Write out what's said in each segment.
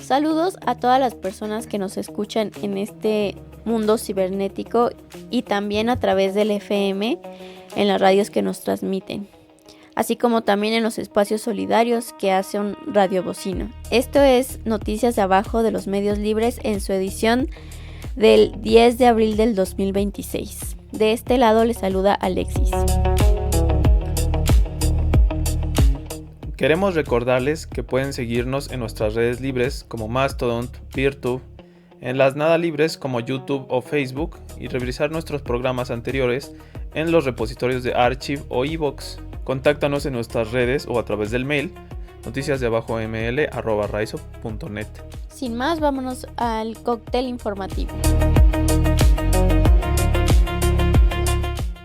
Saludos a todas las personas que nos escuchan en este mundo cibernético y también a través del FM en las radios que nos transmiten, así como también en los espacios solidarios que hace un Radio Bocino. Esto es Noticias de Abajo de los Medios Libres en su edición del 10 de abril del 2026. De este lado les saluda Alexis. Queremos recordarles que pueden seguirnos en nuestras redes libres como Mastodon, Peertube, en las nada libres como YouTube o Facebook y revisar nuestros programas anteriores en los repositorios de Archive o iVoox. Contáctanos en nuestras redes o a través del mail noticiasdeabajoml@raizo.net. Sin más, vámonos al cóctel informativo.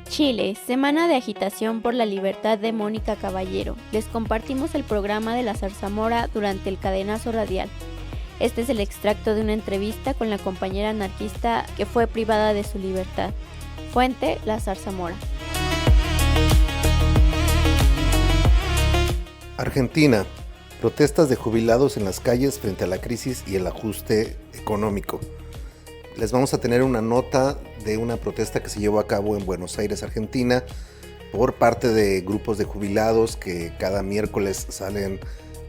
Chile, semana de agitación por la libertad de Mónica Caballero. Les compartimos el programa de la Zarzamora durante el cadenazo radial. Este es el extracto de una entrevista con la compañera anarquista que fue privada de su libertad. Fuente, la Zarzamora. Argentina. Protestas de jubilados en las calles frente a la crisis y el ajuste económico. Les vamos a tener una nota de una protesta que se llevó a cabo en Buenos Aires, Argentina, por parte de grupos de jubilados que cada miércoles salen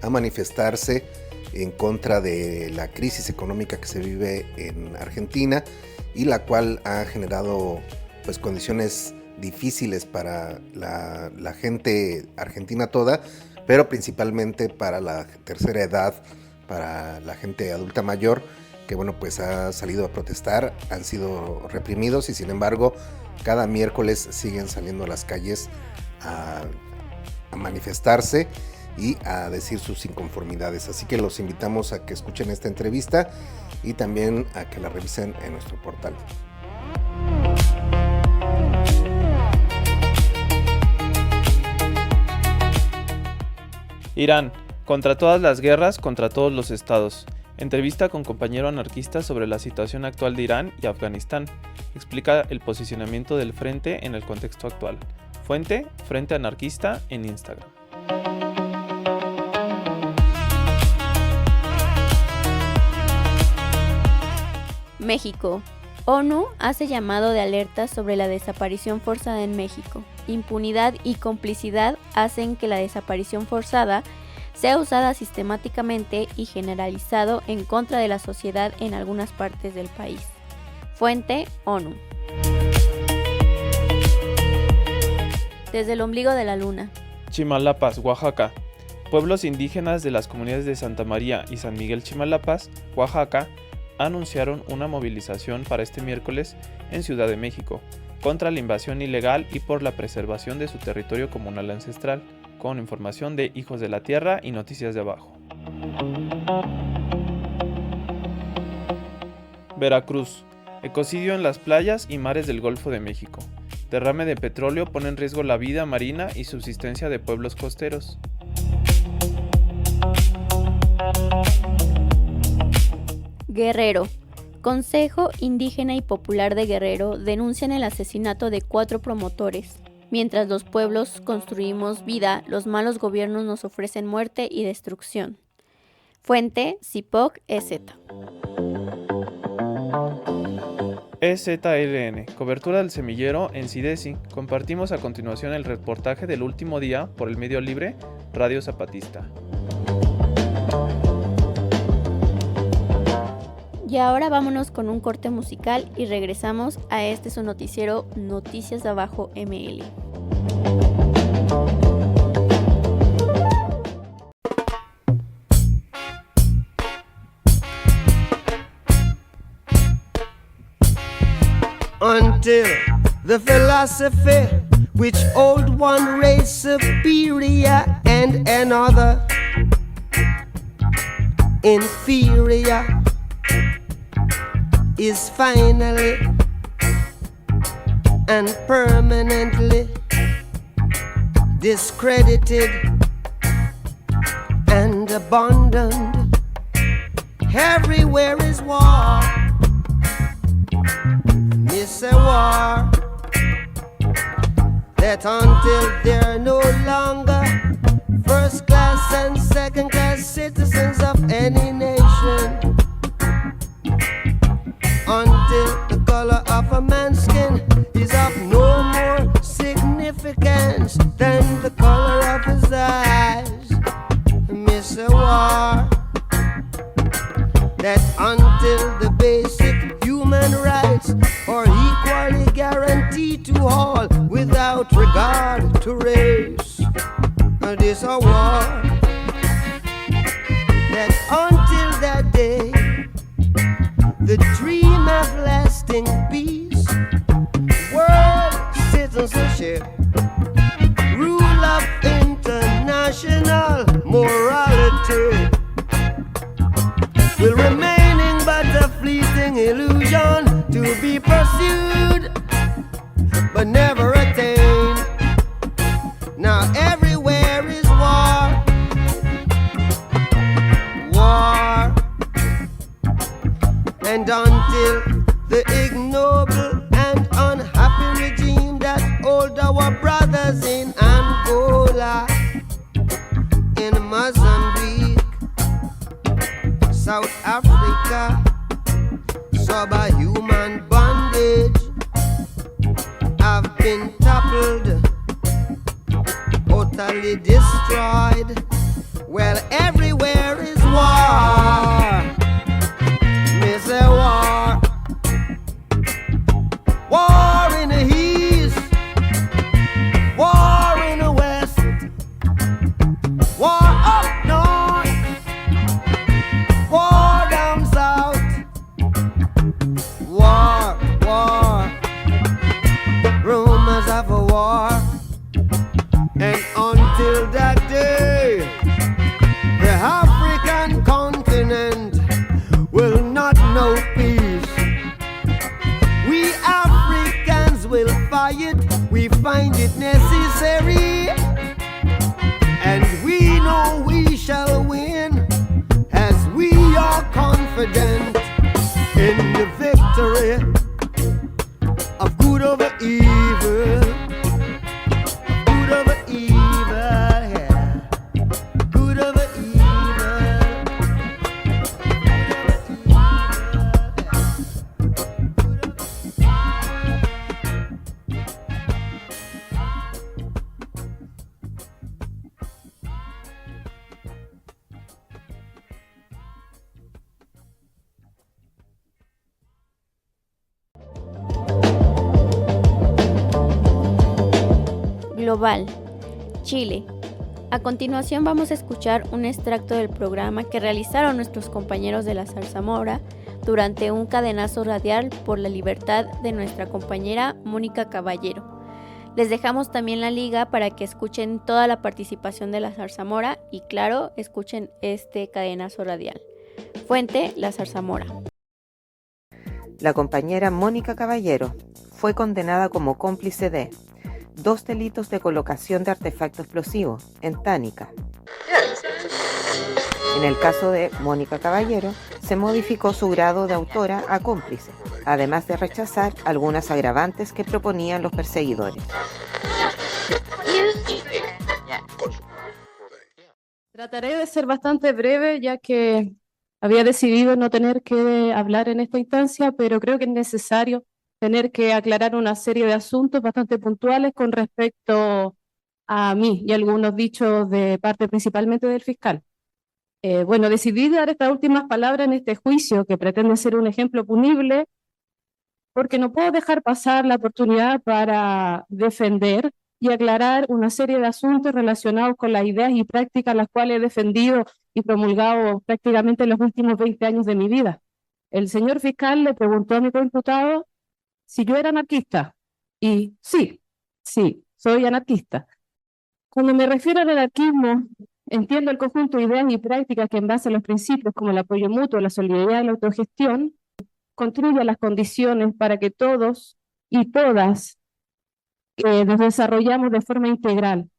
a manifestarse en contra de la crisis económica que se vive en Argentina y la cual ha generado condiciones difíciles para la gente argentina toda, pero principalmente para la tercera edad, para la gente adulta mayor, que ha salido a protestar, han sido reprimidos y sin embargo cada miércoles siguen saliendo a las calles a manifestarse y a decir sus inconformidades. Así que los invitamos a que escuchen esta entrevista y también a que la revisen en nuestro portal. Irán, contra todas las guerras, contra todos los estados. Entrevista con compañero anarquista sobre la situación actual de Irán y Afganistán. Explica el posicionamiento del frente en el contexto actual. Fuente, Frente Anarquista en Instagram. México. ONU hace llamado de alerta sobre la desaparición forzada en México. Impunidad y complicidad hacen que la desaparición forzada sea usada sistemáticamente y generalizado en contra de la sociedad en algunas partes del país. Fuente, ONU. Desde el ombligo de la luna. Chimalapas, Oaxaca. Pueblos indígenas de las comunidades de Santa María y San Miguel Chimalapas, Oaxaca, anunciaron una movilización para este miércoles en Ciudad de México contra la invasión ilegal y por la preservación de su territorio comunal ancestral, con información de Hijos de la Tierra y Noticias de Abajo. Veracruz. Ecocidio en las playas y mares del Golfo de México. Derrame de petróleo pone en riesgo la vida marina y subsistencia de pueblos costeros. Guerrero. Consejo Indígena y Popular de Guerrero denuncian el asesinato de 4 promotores. Mientras los pueblos construimos vida, los malos gobiernos nos ofrecen muerte y destrucción. Fuente, CIPOC, EZ. EZLN, cobertura del semillero en CIDESI. Compartimos a continuación el reportaje del último día por el medio libre Radio Zapatista. Y ahora vámonos con un corte musical y regresamos a su noticiero Noticias de Abajo ML. Until the philosophy which old one race superior and another inferior is finally and permanently discredited and abandoned. Everywhere is war, that until they're no longer first class and second class citizens of any nation, until the color of a man's skin is of no more significance than the color of his eyes, Miss War. That until the basic human rights are equally guaranteed to all without regard to race, this a war. That until that day, the dream of lasting peace, world citizenship, rule of international morality will remaining but a fleeting illusion to be pursued but never attained. Now everywhere is war, war, and until the ignoble and unhappy regime that hold our brothers in Angola, in Mozambique, South Africa, subhuman bondage have been toppled, totally destroyed. Well, everywhere is war, miss a war. War in the east, war in the west, war up north, war down south, war, war, rumors of a war. And until that day, the African continent will not know peace. We Africans will fight, we find it necessary, and we know we shall win, as we are confident in the victory of good over evil, good over evil, yeah, good over evil, good over evil, Global, Chile. A continuación vamos a escuchar un extracto del programa que realizaron nuestros compañeros de la Zarzamora durante un cadenazo radial por la libertad de nuestra compañera Mónica Caballero. Les dejamos también la liga para que escuchen toda la participación de la Zarzamora y claro, escuchen este cadenazo radial. Fuente, la Zarzamora. La compañera Mónica Caballero fue condenada como cómplice de 2 delitos de colocación de artefacto explosivo en Tánica. En el caso de Mónica Caballero, se modificó su grado de autora a cómplice, además de rechazar algunas agravantes que proponían los perseguidores. Trataré de ser bastante breve, ya que había decidido no tener que hablar en esta instancia, pero creo que es necesario tener que aclarar una serie de asuntos bastante puntuales con respecto a mí y algunos dichos de parte principalmente del fiscal. Bueno, decidí dar estas últimas palabras en este juicio que pretende ser un ejemplo punible porque no puedo dejar pasar la oportunidad para defender y aclarar una serie de asuntos relacionados con las ideas y prácticas las cuales he defendido y promulgado prácticamente en los últimos 20 años de mi vida. El señor fiscal le preguntó a mi coimputado si yo era anarquista, y sí, soy anarquista. Cuando me refiero al anarquismo, entiendo el conjunto de ideas y prácticas que en base a los principios como el apoyo mutuo, la solidaridad y la autogestión, construyan las condiciones para que todos y todas nos desarrollamos de forma integral,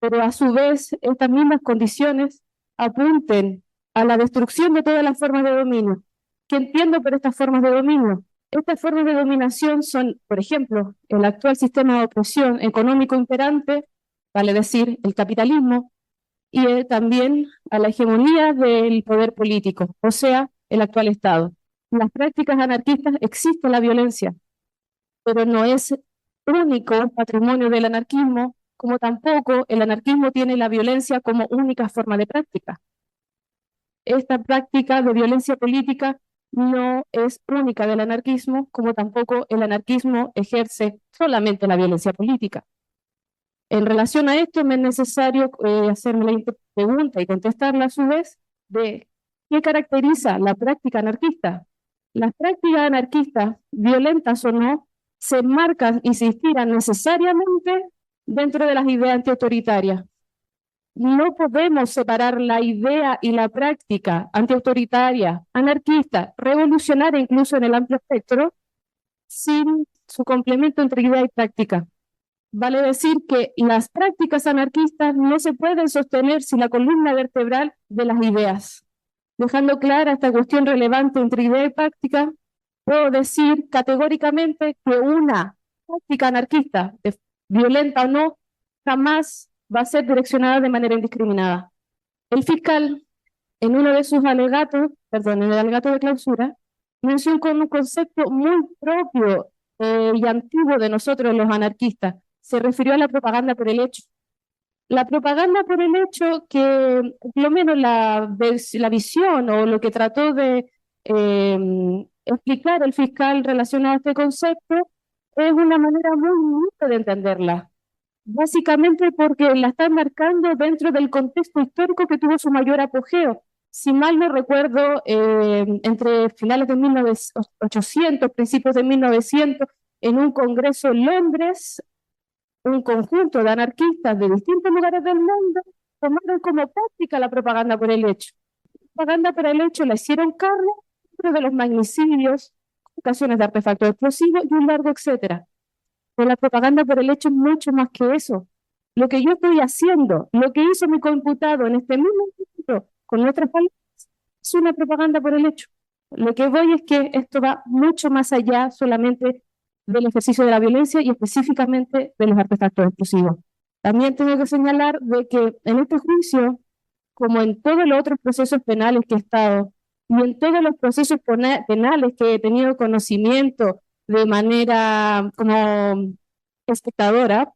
pero a su vez estas mismas condiciones apunten a la destrucción de todas las formas de dominio. ¿Qué entiendo por estas formas de dominio? Estas formas de dominación son, por ejemplo, el actual sistema de opresión económico imperante, vale decir, el capitalismo, y también a la hegemonía del poder político, o sea, el actual Estado. En las prácticas anarquistas existe la violencia, pero no es único patrimonio del anarquismo, como tampoco el anarquismo tiene la violencia como única forma de práctica. Esta práctica de violencia política no es única del anarquismo, como tampoco el anarquismo ejerce solamente la violencia política. En relación a esto, me es necesario hacerme la pregunta y contestarla a su vez de qué caracteriza la práctica anarquista. Las prácticas anarquistas, violentas o no, se enmarcan y se inspiran necesariamente dentro de las ideas antiautoritarias. No podemos separar la idea y la práctica antiautoritaria, anarquista, revolucionaria incluso en el amplio espectro, sin su complemento entre idea y práctica. Vale decir que las prácticas anarquistas no se pueden sostener sin la columna vertebral de las ideas. Dejando clara esta cuestión relevante entre idea y práctica, puedo decir categóricamente que una práctica anarquista, violenta o no, jamás va a ser direccionada de manera indiscriminada. El fiscal, en uno de sus alegatos, en el alegato de clausura, mencionó con un concepto muy propio y antiguo de nosotros los anarquistas. Se refirió a la propaganda por el hecho. La propaganda por el hecho que, por lo menos la visión o lo que trató de explicar el fiscal relacionado a este concepto, es una manera muy bonita de entenderla. Básicamente porque la está marcando dentro del contexto histórico que tuvo su mayor apogeo. Si mal no recuerdo, entre finales de 1800, principios de 1900, en un congreso en Londres, un conjunto de anarquistas de distintos lugares del mundo tomaron como práctica la propaganda por el hecho. La propaganda por el hecho la hicieron cargo dentro de los magnicidios, ocasiones de artefactos explosivos y un largo etcétera. Pero la propaganda por el hecho es mucho más que eso. Lo que yo estoy haciendo, lo que hizo mi computador en este mismo momento, con otras palabras, es una propaganda por el hecho. Lo que voy es que esto va mucho más allá solamente del ejercicio de la violencia y específicamente de los artefactos explosivos. También tengo que señalar de que en este juicio, como en todos los otros procesos penales que he estado, y en todos los procesos penales que he tenido conocimiento de manera como espectadora,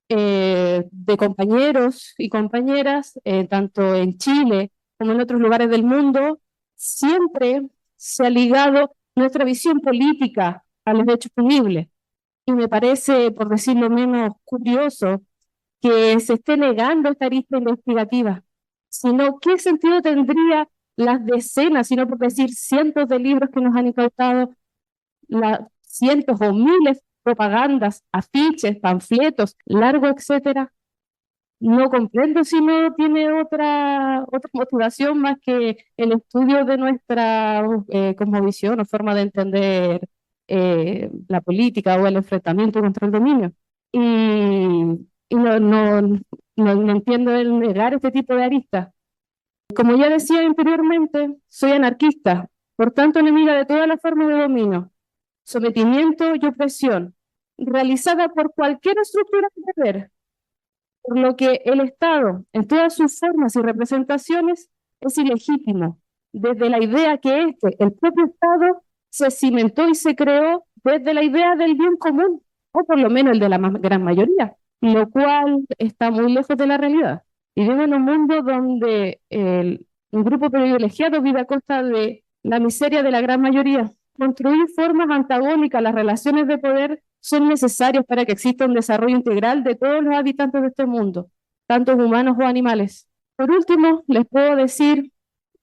de compañeros y compañeras, tanto en Chile como en otros lugares del mundo, siempre se ha ligado nuestra visión política a los hechos punibles. Y me parece, por decirlo menos, curioso que se esté negando esta arista investigativa. Sino, ¿qué sentido tendría las decenas, sino por decir cientos de libros que nos han incautado, cientos o miles de propagandas, afiches, panfletos, largo, etcétera? No comprendo si no tiene otra motivación más que el estudio de nuestra cosmovisión o forma de entender la política o el enfrentamiento contra el dominio. Y no entiendo el negar este tipo de aristas. Como ya decía anteriormente, soy anarquista, por tanto enemiga de todas las formas de dominio, sometimiento y opresión, realizada por cualquier estructura de poder, por lo que el Estado, en todas sus formas y representaciones, es ilegítimo, desde la idea que el propio Estado, se cimentó y se creó desde la idea del bien común, o por lo menos el de la gran mayoría, lo cual está muy lejos de la realidad. Vivimos en un mundo donde un grupo privilegiado vive a costa de la miseria de la gran mayoría. Construir formas antagónicas a las relaciones de poder son necesarios para que exista un desarrollo integral de todos los habitantes de este mundo, tanto humanos o animales. Por último, les puedo decir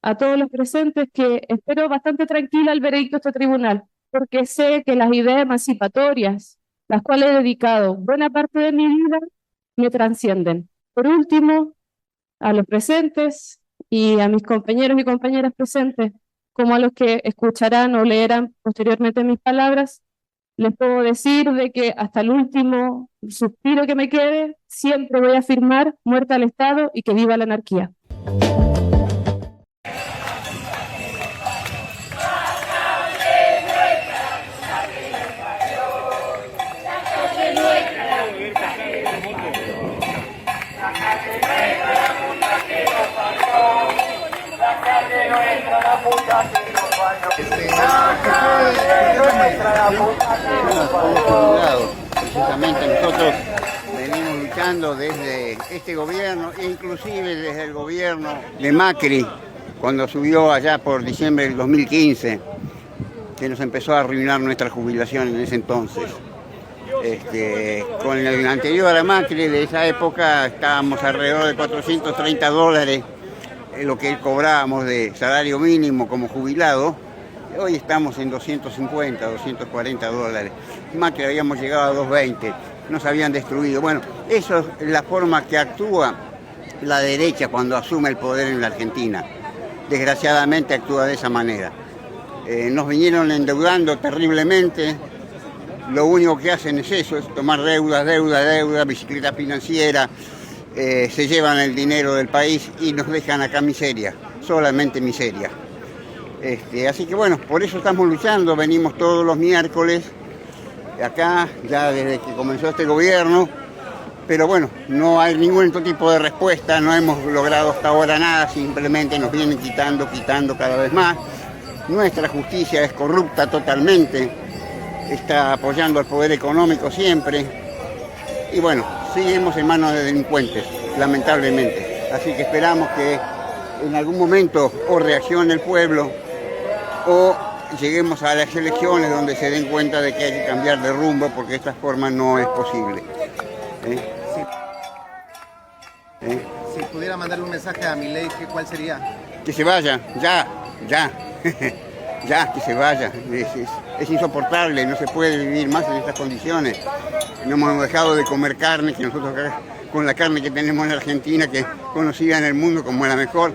a todos los presentes que espero bastante tranquila el veredicto de este tribunal, porque sé que las ideas emancipatorias, las cuales he dedicado buena parte de mi vida, me trascienden. Por último, a los presentes y a mis compañeros y compañeras presentes, como a los que escucharán o leerán posteriormente mis palabras, les puedo decir de que hasta el último suspiro que me quede, siempre voy a afirmar muerte al Estado y que viva la anarquía. Precisamente nosotros venimos luchando desde este gobierno, inclusive desde el gobierno de Macri, cuando subió allá por diciembre del 2015, que nos empezó a arruinar nuestra jubilación en ese entonces. Con el anterior a Macri de esa época estábamos alrededor de $430, lo que cobrábamos de salario mínimo como jubilado. Hoy estamos en $250, $240. Macri habíamos llegado a $220, nos habían destruido. Bueno, eso es la forma que actúa la derecha cuando asume el poder en la Argentina. Desgraciadamente actúa de esa manera. Nos vinieron endeudando terriblemente. Lo único que hacen es eso, es tomar deuda, bicicleta financiera, se llevan el dinero del país y nos dejan acá miseria, solamente miseria. Así que bueno, por eso estamos luchando, venimos todos los miércoles acá, ya desde que comenzó este gobierno, pero bueno, no hay ningún otro tipo de respuesta, no hemos logrado hasta ahora nada, simplemente nos vienen quitando cada vez más. Nuestra justicia es corrupta totalmente, está apoyando al poder económico siempre, y bueno, seguimos en manos de delincuentes, lamentablemente. Así que esperamos que en algún momento o reaccione el pueblo o lleguemos a las elecciones donde se den cuenta de que hay que cambiar de rumbo, porque de esta forma no es posible. Si pudiera mandarle un mensaje a Milei, ¿cuál sería? Que se vaya, ya, que se vaya. Es insoportable, no se puede vivir más en estas condiciones. No hemos dejado de comer carne, que nosotros acá, con la carne que tenemos en Argentina, que es conocida en el mundo como la mejor,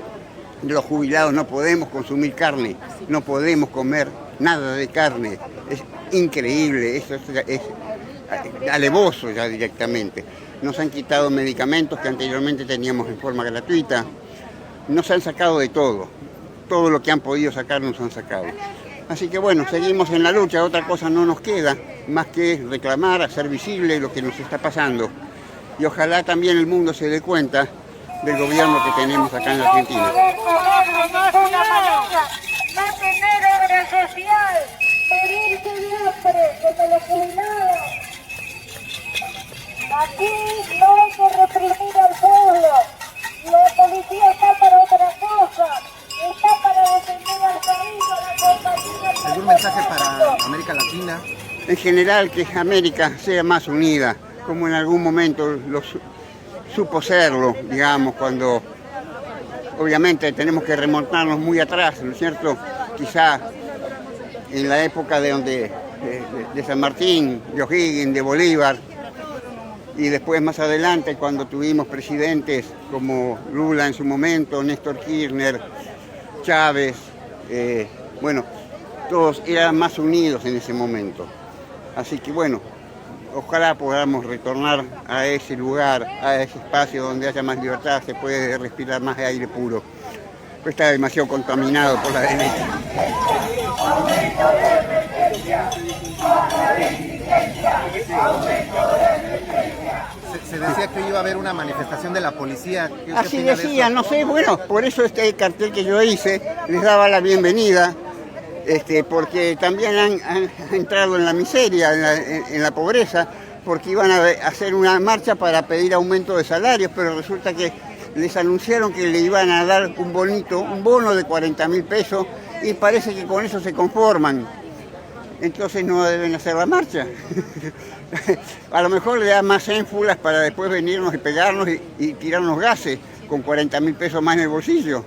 los jubilados no podemos consumir carne, no podemos comer nada de carne. Es increíble, eso es alevoso ya directamente. Nos han quitado medicamentos que anteriormente teníamos en forma gratuita, nos han sacado de todo lo que han podido sacar nos han sacado. Así que bueno, seguimos en la lucha, otra cosa no nos queda más que reclamar, hacer visible lo que nos está pasando. Y ojalá también el mundo se dé cuenta del gobierno que tenemos acá en la Argentina. No tener obra social, morirse de hambre como los jubilados. Aquí no hay que reprimir al pueblo. La policía está para otra cosa. Está para defender al país, para combatir. ¿Algún mensaje para América Latina? En general, que América sea más unida, como en algún momento supo serlo, digamos, cuando obviamente tenemos que remontarnos muy atrás, ¿no es cierto? Quizá en la época de San Martín, de O'Higgins, de Bolívar, y después más adelante cuando tuvimos presidentes como Lula en su momento, Néstor Kirchner, Chávez, bueno, todos eran más unidos en ese momento. Así que bueno, ojalá podamos retornar a ese lugar, a ese espacio donde haya más libertad, se puede respirar más de aire puro. Pues está demasiado contaminado por la derecha. Se decía que iba a haber una manifestación de la policía. Así decía, no sé, bueno, por eso este cartel que yo hice les daba la bienvenida, porque también han entrado en la miseria, en la pobreza, porque iban a hacer una marcha para pedir aumento de salarios, pero resulta que les anunciaron que le iban a dar un bono de 40.000 pesos, y parece que con eso se conforman. Entonces no deben hacer la marcha. A lo mejor le da más énfulas para después venirnos y pegarnos y tirarnos gases con 40.000 pesos más en el bolsillo.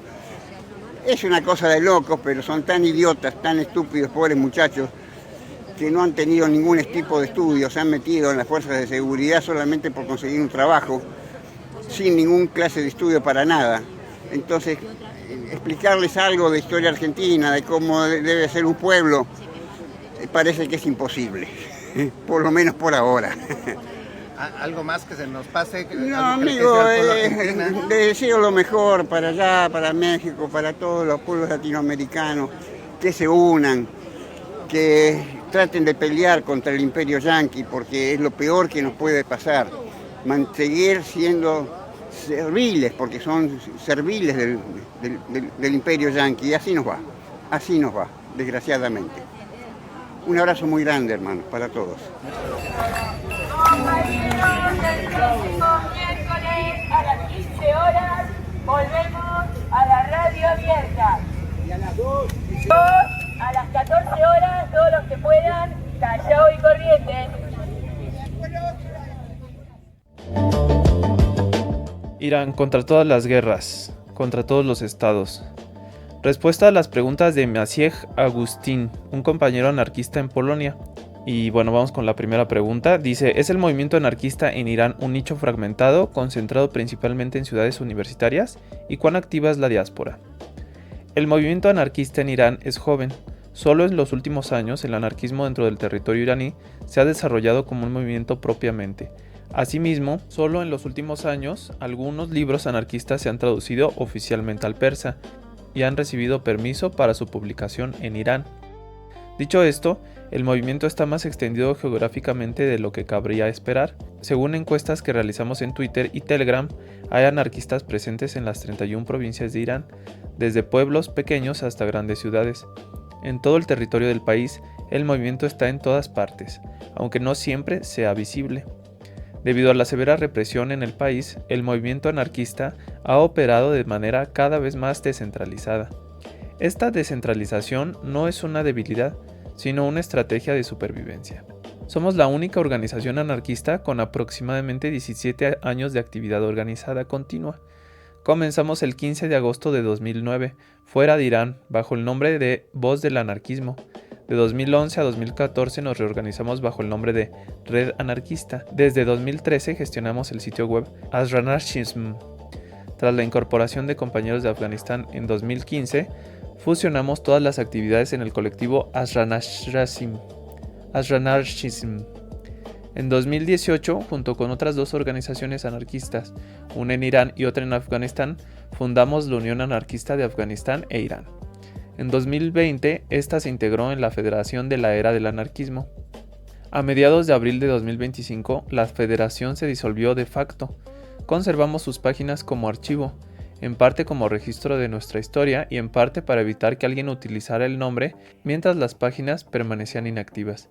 Es una cosa de locos, pero son tan idiotas, tan estúpidos, pobres muchachos, que no han tenido ningún tipo de estudio, se han metido en las fuerzas de seguridad solamente por conseguir un trabajo, sin ningún clase de estudio para nada. Entonces, explicarles algo de historia argentina, de cómo debe ser un pueblo, parece que es imposible, por lo menos por ahora. ¿Algo más que se nos pase? No, amigo, le deseo lo mejor para allá, para México, para todos los pueblos latinoamericanos, que se unan, que traten de pelear contra el imperio yanqui, porque es lo peor que nos puede pasar. Seguir siendo serviles, porque son serviles del imperio yanqui, y así nos va, así nos va. desgraciadamente. Un abrazo muy grande, hermanos, para todos. Compañeros, el próximo miércoles a las 15 horas volvemos a la radio abierta. Y a las 2, a las 14 horas, todos los que puedan, Callao y Corrientes. Irán contra todas las guerras, contra todos los estados. Respuesta a las preguntas de Maciej Agustín, un compañero anarquista en Polonia. Y bueno, vamos con la primera pregunta. Dice, ¿es el movimiento anarquista en Irán un nicho fragmentado, concentrado principalmente en ciudades universitarias? ¿Y cuán activa es la diáspora? El movimiento anarquista en Irán es joven. Solo en los últimos años el anarquismo dentro del territorio iraní se ha desarrollado como un movimiento propiamente. Asimismo, solo en los últimos años algunos libros anarquistas se han traducido oficialmente al persa y han recibido permiso para su publicación en Irán. Dicho esto, el movimiento está más extendido geográficamente de lo que cabría esperar. Según encuestas que realizamos en Twitter y Telegram, hay anarquistas presentes en las 31 provincias de Irán, desde pueblos pequeños hasta grandes ciudades. En todo el territorio del país, el movimiento está en todas partes, aunque no siempre sea visible. Debido a la severa represión en el país, el movimiento anarquista ha operado de manera cada vez más descentralizada. Esta descentralización no es una debilidad, sino una estrategia de supervivencia. Somos la única organización anarquista con aproximadamente 17 años de actividad organizada continua. Comenzamos el 15 de agosto de 2009, fuera de Irán, bajo el nombre de Voz del Anarquismo. De 2011 a 2014 nos reorganizamos bajo el nombre de Red Anarquista. Desde 2013 gestionamos el sitio web Asranarchism. Tras la incorporación de compañeros de Afganistán en 2015, fusionamos todas las actividades en el colectivo Asranarchism. En 2018, junto con otras dos organizaciones anarquistas, una en Irán y otra en Afganistán, fundamos la Unión Anarquista de Afganistán e Irán. En 2020, esta se integró en la Federación de la Era del Anarquismo. A mediados de abril de 2025, la federación se disolvió de facto. Conservamos sus páginas como archivo, en parte como registro de nuestra historia y en parte para evitar que alguien utilizara el nombre mientras las páginas permanecían inactivas.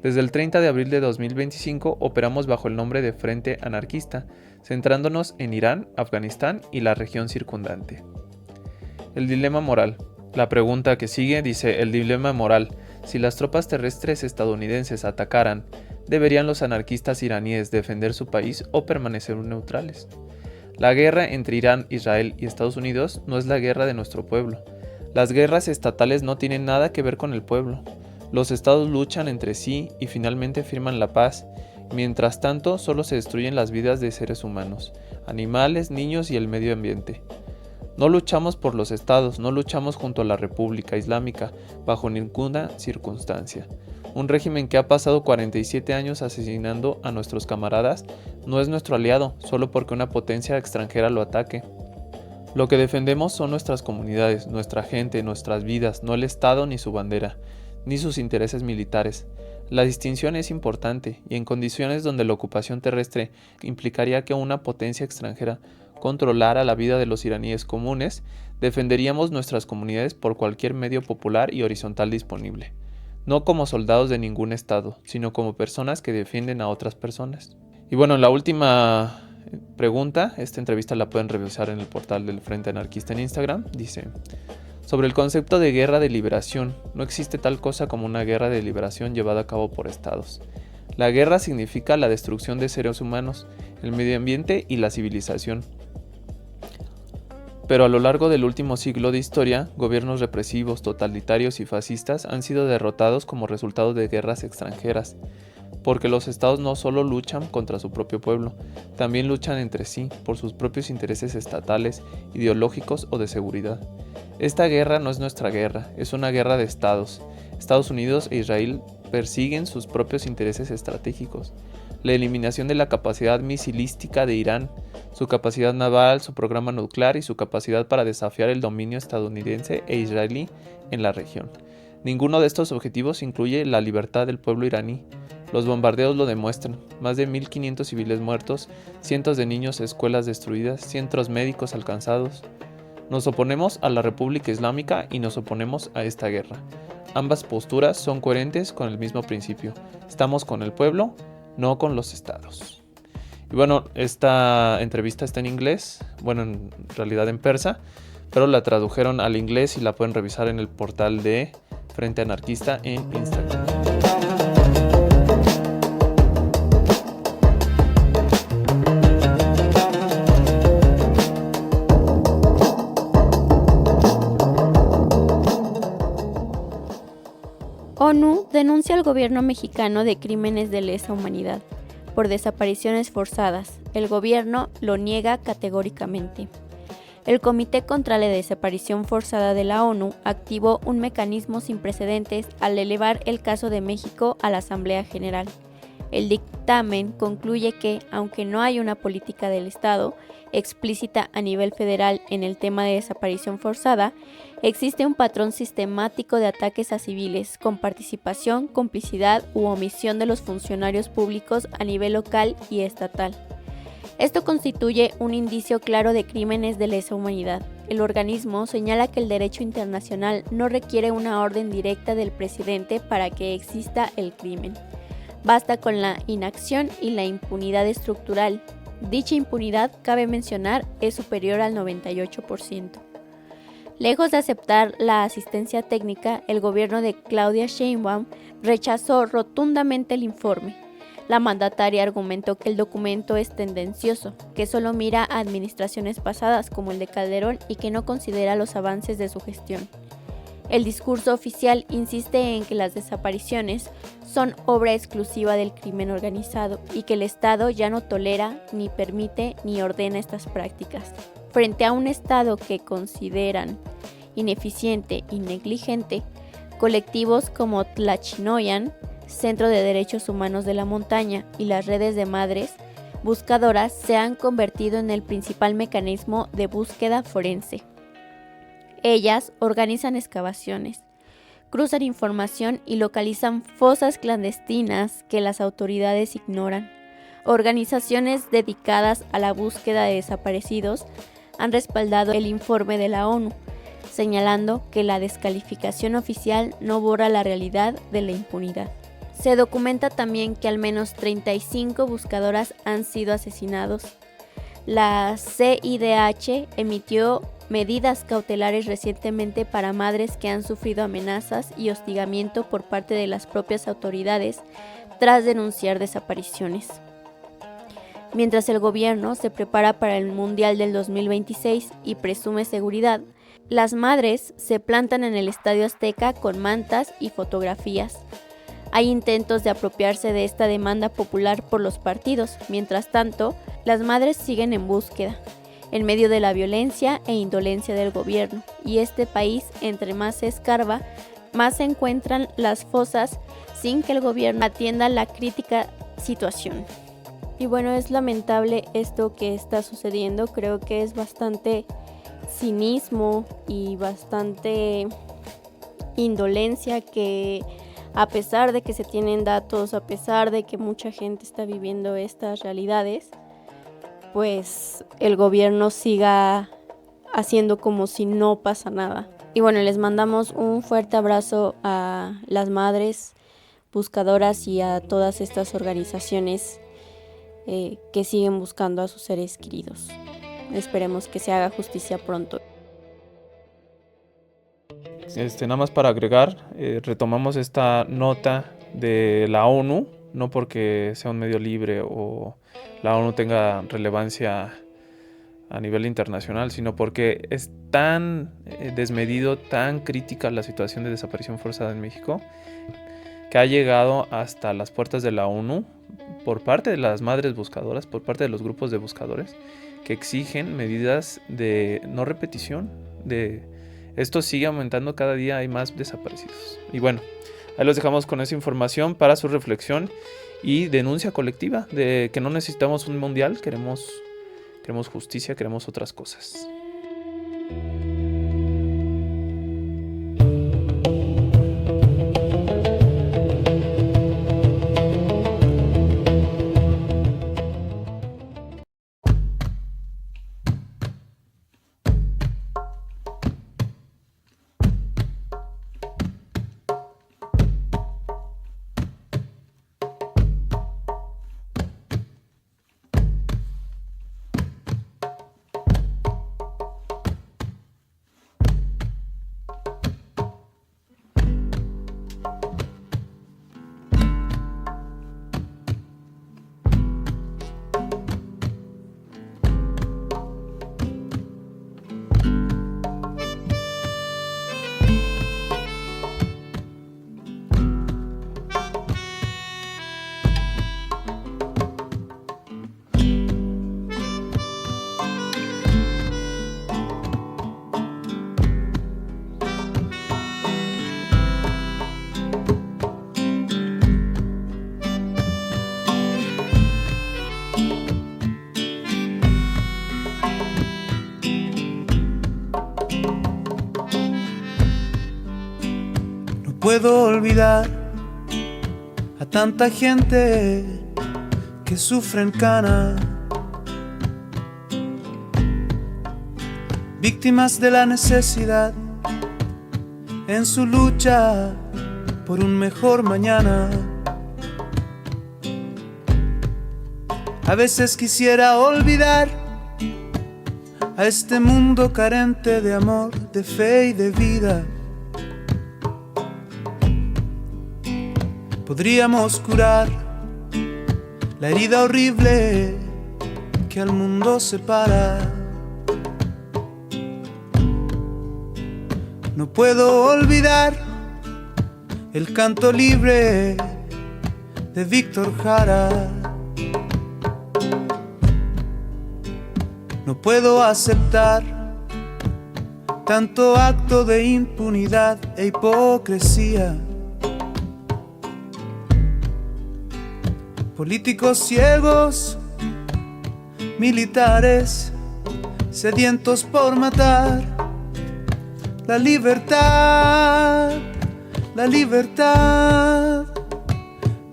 Desde el 30 de abril de 2025 operamos bajo el nombre de Frente Anarquista, centrándonos en Irán, Afganistán y la región circundante. El dilema moral. La pregunta que sigue dice, el dilema moral. Si las tropas terrestres estadounidenses atacaran, ¿deberían los anarquistas iraníes defender su país o permanecer neutrales? La guerra entre Irán, Israel y Estados Unidos no es la guerra de nuestro pueblo. Las guerras estatales no tienen nada que ver con el pueblo. Los estados luchan entre sí y finalmente firman la paz. Mientras tanto, solo se destruyen las vidas de seres humanos, animales, niños y el medio ambiente. No luchamos por los estados, no luchamos junto a la República Islámica, bajo ninguna circunstancia. Un régimen que ha pasado 47 años asesinando a nuestros camaradas no es nuestro aliado, solo porque una potencia extranjera lo ataque. Lo que defendemos son nuestras comunidades, nuestra gente, nuestras vidas, no el Estado ni su bandera, ni sus intereses militares. La distinción es importante, y en condiciones donde la ocupación terrestre implicaría que una potencia extranjera controlara la vida de los iraníes comunes, defenderíamos nuestras comunidades por cualquier medio popular y horizontal disponible, no como soldados de ningún estado, sino como personas que defienden a otras personas. Y bueno, la última pregunta, esta entrevista la pueden revisar en el portal del Frente Anarquista en Instagram, dice: sobre el concepto de guerra de liberación, no existe tal cosa como una guerra de liberación llevada a cabo por estados. La guerra significa la destrucción de seres humanos, el medio ambiente y la civilización. Pero a lo largo del último siglo de historia, gobiernos represivos, totalitarios y fascistas han sido derrotados como resultado de guerras extranjeras, porque los estados no solo luchan contra su propio pueblo, también luchan entre sí por sus propios intereses estatales, ideológicos o de seguridad. Esta guerra no es nuestra guerra, es una guerra de estados. Estados Unidos e Israel persiguen sus propios intereses estratégicos. La eliminación de la capacidad misilística de Irán, su capacidad naval, su programa nuclear y su capacidad para desafiar el dominio estadounidense e israelí en la región. Ninguno de estos objetivos incluye la libertad del pueblo iraní. Los bombardeos lo demuestran. Más de 1.500 civiles muertos, cientos de niños, escuelas destruidas, centros médicos alcanzados. Nos oponemos a la República Islámica y nos oponemos a esta guerra. Ambas posturas son coherentes con el mismo principio. Estamos con el pueblo, no con los estados. Y bueno, esta entrevista está en inglés, bueno, en realidad en persa, pero la tradujeron al inglés y la pueden revisar en el portal de Frente Anarquista en Instagram. ONU denuncia al gobierno mexicano de crímenes de lesa humanidad por desapariciones forzadas. El gobierno lo niega categóricamente. El Comité contra la Desaparición Forzada de la ONU activó un mecanismo sin precedentes al elevar el caso de México a la Asamblea General. El dictamen concluye que, aunque no hay una política del Estado explícita a nivel federal en el tema de desaparición forzada, existe un patrón sistemático de ataques a civiles con participación, complicidad u omisión de los funcionarios públicos a nivel local y estatal. Esto constituye un indicio claro de crímenes de lesa humanidad. El organismo señala que el derecho internacional no requiere una orden directa del presidente para que exista el crimen. Basta con la inacción y la impunidad estructural. Dicha impunidad, cabe mencionar, es superior al 98%. Lejos de aceptar la asistencia técnica, el gobierno de Claudia Sheinbaum rechazó rotundamente el informe. La mandataria argumentó que el documento es tendencioso, que solo mira a administraciones pasadas como el de Calderón y que no considera los avances de su gestión. El discurso oficial insiste en que las desapariciones son obra exclusiva del crimen organizado y que el Estado ya no tolera, ni permite, ni ordena estas prácticas. Frente a un Estado que consideran ineficiente y negligente, colectivos como Tlachinoyan, Centro de Derechos Humanos de la Montaña, y las redes de madres buscadoras se han convertido en el principal mecanismo de búsqueda forense. Ellas organizan excavaciones, cruzan información y localizan fosas clandestinas que las autoridades ignoran. Organizaciones dedicadas a la búsqueda de desaparecidos han respaldado el informe de la ONU, señalando que la descalificación oficial no borra la realidad de la impunidad. Se documenta también que al menos 35 buscadoras han sido asesinados. La CIDH emitió medidas cautelares recientemente para madres que han sufrido amenazas y hostigamiento por parte de las propias autoridades tras denunciar desapariciones. Mientras el gobierno se prepara para el Mundial del 2026 y presume seguridad, las madres se plantan en el Estadio Azteca con mantas y fotografías. Hay intentos de apropiarse de esta demanda popular por los partidos. Mientras tanto, las madres siguen en búsqueda, en medio de la violencia e indolencia del gobierno. Y este país, entre más se escarba, más se encuentran las fosas sin que el gobierno atienda la crítica situación. Y bueno, es lamentable esto que está sucediendo. Creo que es bastante cinismo y bastante indolencia que, a pesar de que se tienen datos, a pesar de que mucha gente está viviendo estas realidades, pues el gobierno siga haciendo como si no pasa nada. Y bueno, les mandamos un fuerte abrazo a las madres buscadoras y a todas estas organizaciones que siguen buscando a sus seres queridos. Esperemos que se haga justicia pronto. Nada más para agregar, retomamos esta nota de la ONU, no porque sea un medio libre o la ONU tenga relevancia a nivel internacional, sino porque es tan desmedido, tan crítica la situación de desaparición forzada en México, que ha llegado hasta las puertas de la ONU por parte de las madres buscadoras, por parte de los grupos de buscadores, que exigen medidas de no repetición. Esto sigue aumentando, cada día hay más desaparecidos. Y bueno, ahí los dejamos con esa información para su reflexión y denuncia colectiva de que no necesitamos un mundial, queremos justicia, queremos otras cosas. puedo olvidar a tanta gente que sufre en cana, víctimas de la necesidad en su lucha por un mejor mañana. A veces quisiera olvidar a este mundo carente de amor, de fe y de vida. Podríamos curar la herida horrible que al mundo separa. No puedo olvidar el canto libre de Víctor Jara. No puedo aceptar tanto acto de impunidad e hipocresía. Políticos ciegos, militares sedientos por matar. La libertad, la libertad,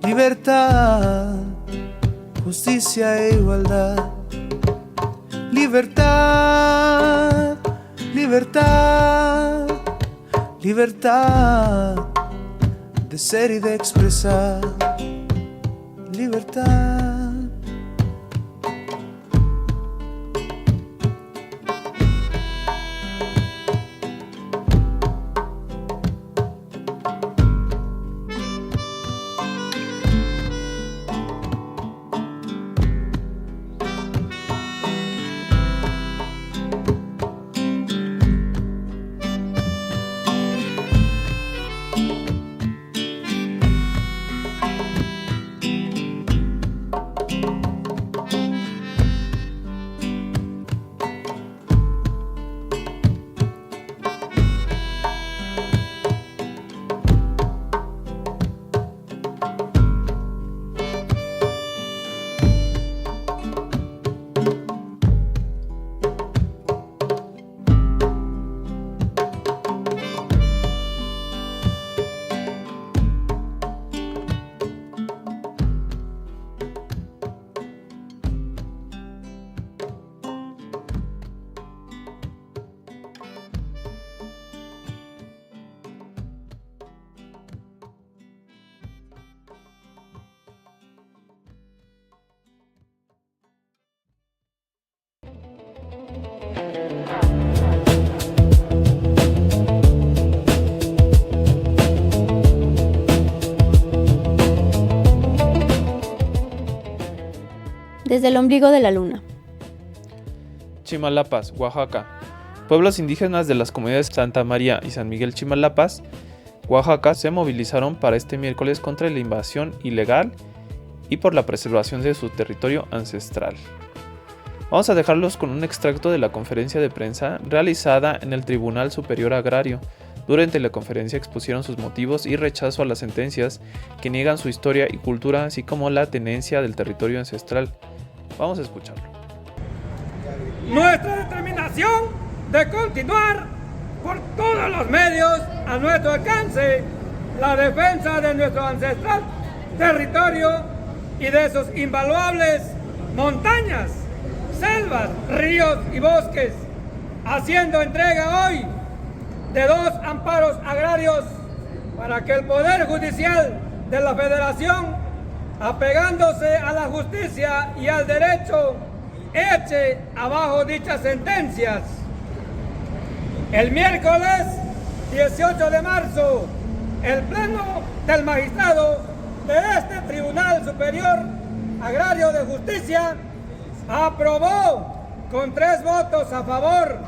libertad, justicia e igualdad. Libertad, libertad, libertad de ser y de expresar. Libertad. Desde el ombligo de la luna. Chimalapas, Oaxaca. Pueblos indígenas de las comunidades Santa María y San Miguel Chimalapas, Oaxaca, se movilizaron para este miércoles contra la invasión ilegal y por la preservación de su territorio ancestral. Vamos a dejarlos con un extracto de la conferencia de prensa realizada en el Tribunal Superior Agrario. Durante la conferencia expusieron sus motivos y rechazo a las sentencias que niegan su historia y cultura, así como la tenencia del territorio ancestral. Vamos a escucharlo. Nuestra determinación de continuar por todos los medios a nuestro alcance la defensa de nuestro ancestral territorio y de sus invaluables montañas, selvas, ríos y bosques, haciendo entrega hoy de 2 amparos agrarios para que el Poder Judicial de la Federación, apegándose a la justicia y al derecho, eche abajo dichas sentencias. El miércoles 18 de marzo, el Pleno del Magistrado de este Tribunal Superior Agrario de Justicia aprobó con 3 votos a favor,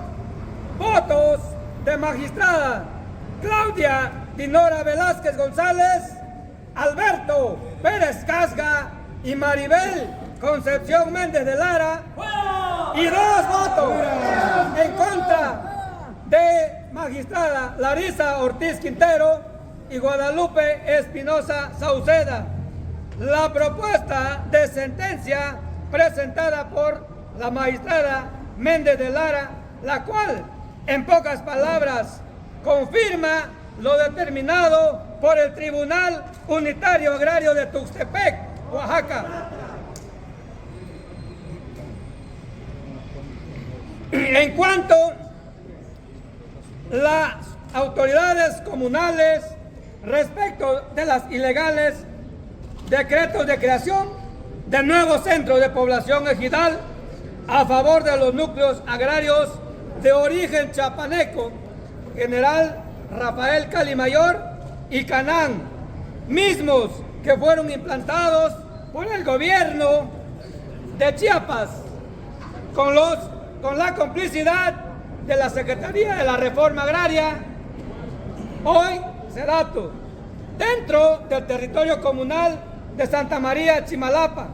votos de magistrada Claudia Dinora Velázquez González, Alberto Pérez Casga y Maribel Concepción Méndez de Lara, y 2 votos en contra de magistrada Larisa Ortiz Quintero y Guadalupe Espinosa Sauceda. La propuesta de sentencia presentada por la magistrada Méndez de Lara, la cual, en pocas palabras, confirma lo determinado por el Tribunal Unitario Agrario de Tuxtepec, Oaxaca. En cuanto las autoridades comunales respecto de las ilegales decretos de creación de nuevos centros de población ejidal a favor de los núcleos agrarios de origen chapaneco, General Rafael Calimayor y Canán, mismos que fueron implantados por el gobierno de Chiapas con la complicidad de la Secretaría de la Reforma Agraria, hoy SEDATU, dentro del territorio comunal de Santa María Chimalapa,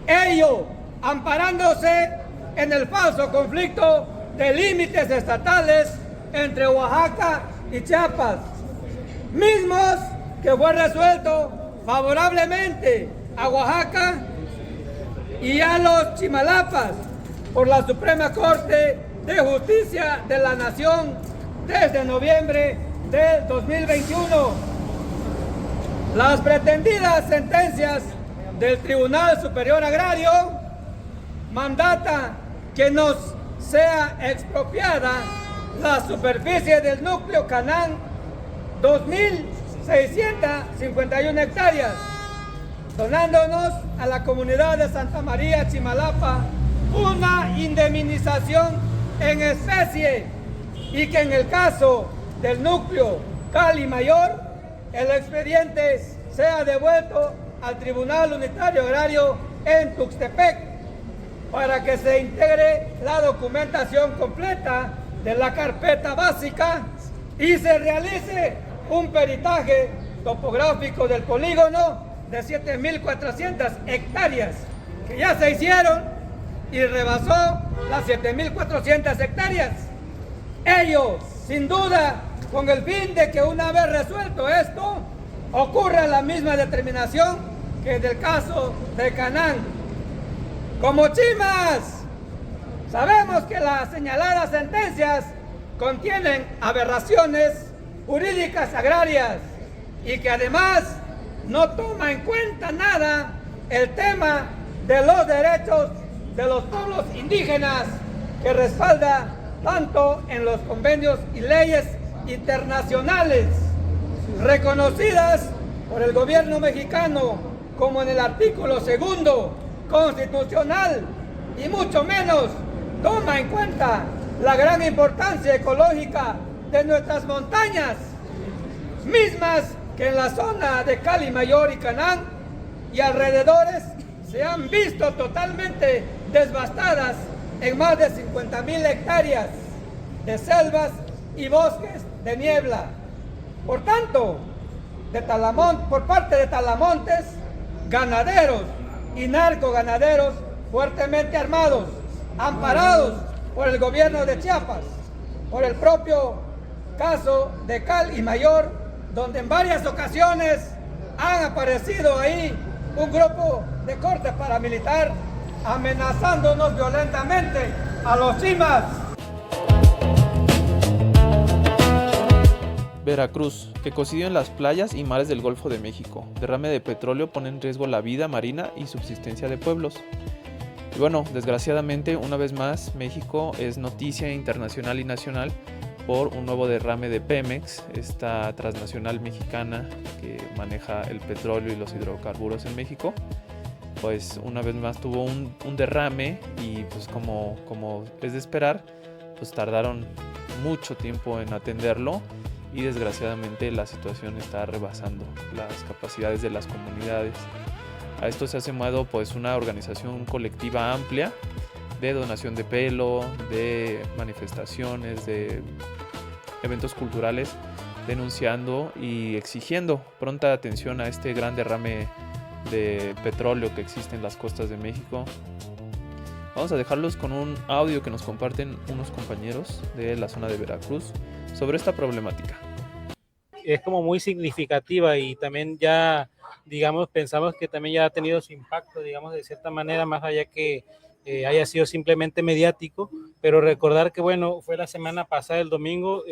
ello amparándose en el falso conflicto de límites estatales entre Oaxaca y Chiapas, mismos que fue resuelto favorablemente a Oaxaca y a los Chimalapas por la Suprema Corte de Justicia de la Nación desde noviembre del 2021. Las pretendidas sentencias del Tribunal Superior Agrario mandata que nos sea expropiada la superficie del núcleo Canán, 2.651 hectáreas, donándonos a la comunidad de Santa María Chimalapa una indemnización en especie, y que en el caso del núcleo Calimayor el expediente sea devuelto al Tribunal Unitario Agrario en Tuxtepec para que se integre la documentación completa de la carpeta básica y se realice un peritaje topográfico del polígono de 7.400 hectáreas que ya se hicieron y rebasó las 7.400 hectáreas. Ellos, sin duda, con el fin de que una vez resuelto esto, ocurra la misma determinación que en el caso de Canán. Como Chimas, sabemos que las señaladas sentencias contienen aberraciones jurídicas agrarias y que además no toma en cuenta nada el tema de los derechos de los pueblos indígenas que respalda tanto en los convenios y leyes internacionales reconocidas por el gobierno mexicano, como en el artículo 2 constitucional, y mucho menos toma en cuenta la gran importancia ecológica de nuestras montañas, mismas que en la zona de Calimayor y Canán y alrededores se han visto totalmente devastadas en más de 50.000 hectáreas de selvas y bosques de niebla. Por tanto, por parte de talamontes, ganaderos y narcoganaderos fuertemente armados, amparados por el gobierno de Chiapas, por el propio caso de Calimayor, donde en varias ocasiones han aparecido ahí un grupo de corte paramilitar amenazándonos violentamente a los Chimas. Veracruz, ecocidio en las playas y mares del Golfo de México. Derrame de petróleo pone en riesgo la vida marina y subsistencia de pueblos. Y bueno, desgraciadamente, una vez más, México es noticia internacional y nacional por un nuevo derrame de Pemex, esta transnacional mexicana que maneja el petróleo y los hidrocarburos en México. Pues una vez más tuvo un derrame y pues como es de esperar, pues tardaron mucho tiempo en atenderlo y desgraciadamente la situación está rebasando las capacidades de las comunidades. A esto se ha sumado pues una organización colectiva amplia de donación de pelo, de manifestaciones, de eventos culturales, denunciando y exigiendo pronta atención a este gran derrame de petróleo que existe en las costas de México. Vamos a dejarlos con un audio que nos comparten unos compañeros de la zona de Veracruz sobre esta problemática. Es como muy significativa y también ya, digamos, pensamos que también ya ha tenido su impacto, digamos, de cierta manera, más allá que haya sido simplemente mediático, pero recordar que, bueno, fue la semana pasada, el domingo,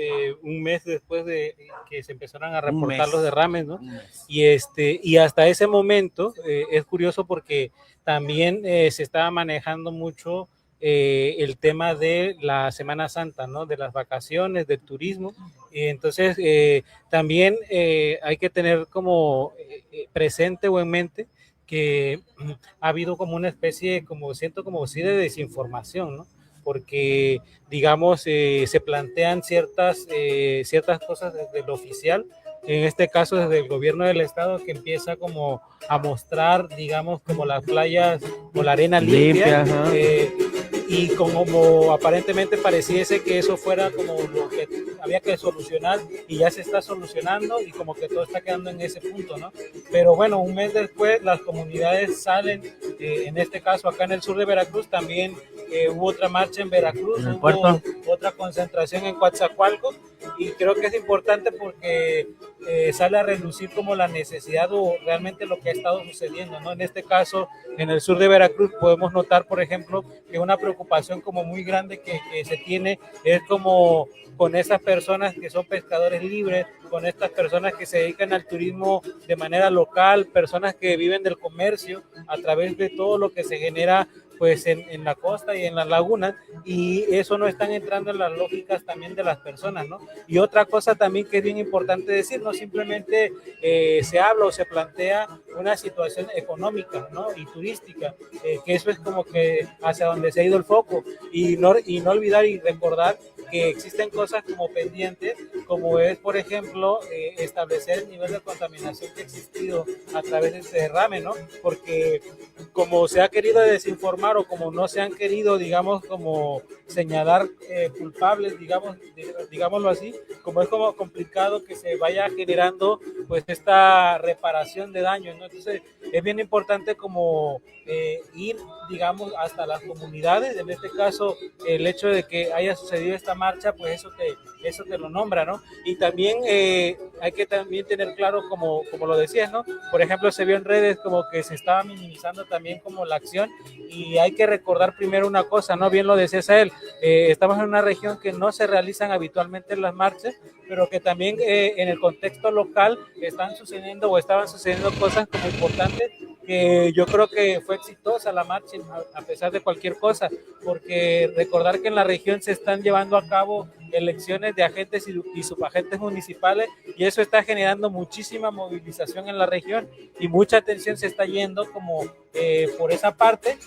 un mes después de que se empezaron a reportar los derrames, ¿no? Y hasta ese momento es curioso porque también se estaba manejando mucho el tema de la Semana Santa, ¿no? De las vacaciones, del turismo. Entonces, también hay que tener como presente o en mente que ha habido como una especie, como siento como sí, de desinformación, ¿no? Porque, digamos, se plantean ciertas cosas desde lo oficial, en este caso desde el gobierno del estado, que empieza como a mostrar, digamos, como las playas o la arena limpia, y como aparentemente pareciese que eso fuera como lo que había que solucionar y ya se está solucionando y como que todo está quedando en ese punto, ¿no? Pero bueno, un mes después las comunidades salen, en este caso acá en el sur de Veracruz también hubo otra marcha en Veracruz, hubo otra concentración en Coatzacoalcos, y creo que es importante porque sale a relucir como la necesidad o realmente lo que ha estado sucediendo, ¿no? En este caso, en el sur de Veracruz podemos notar, por ejemplo, que una preocupación como muy grande que se tiene es como con esas personas que son pescadores libres, con estas personas que se dedican al turismo de manera local, personas que viven del comercio a través de todo lo que se genera pues en la costa y en las lagunas, y eso no están entrando en las lógicas también de las personas, ¿no? Y otra cosa también que es bien importante decir, no simplemente se habla o se plantea una situación económica, ¿no? Y turística, que eso es como que hacia donde se ha ido el foco, y no olvidar y recordar que existen cosas como pendientes, como es, por ejemplo, establecer el nivel de contaminación que ha existido a través de este derrame, ¿no? Porque como se ha querido desinformar o como no se han querido, digamos, como señalar culpables, digámoslo así, como es como complicado que se vaya generando pues esta reparación de daños, ¿no? Entonces es bien importante como ir, digamos, hasta las comunidades. En este caso, el hecho de que haya sucedido esta marcha, pues eso te lo nombra, ¿no? Y también hay que también tener claro, como lo decías, ¿no? Por ejemplo, se vio en redes como que se estaba minimizando también como la acción, y hay que recordar primero una cosa, ¿no? Bien lo decías a él, estamos en una región que no se realizan habitualmente las marchas, pero que también en el contexto local estaban sucediendo cosas como importantes, que yo creo que fue exitosa la marcha a pesar de cualquier cosa, porque recordar que en la región se están llevando a cabo elecciones de agentes y subagentes municipales, y eso está generando muchísima movilización en la región y mucha atención se está yendo como por esa parte.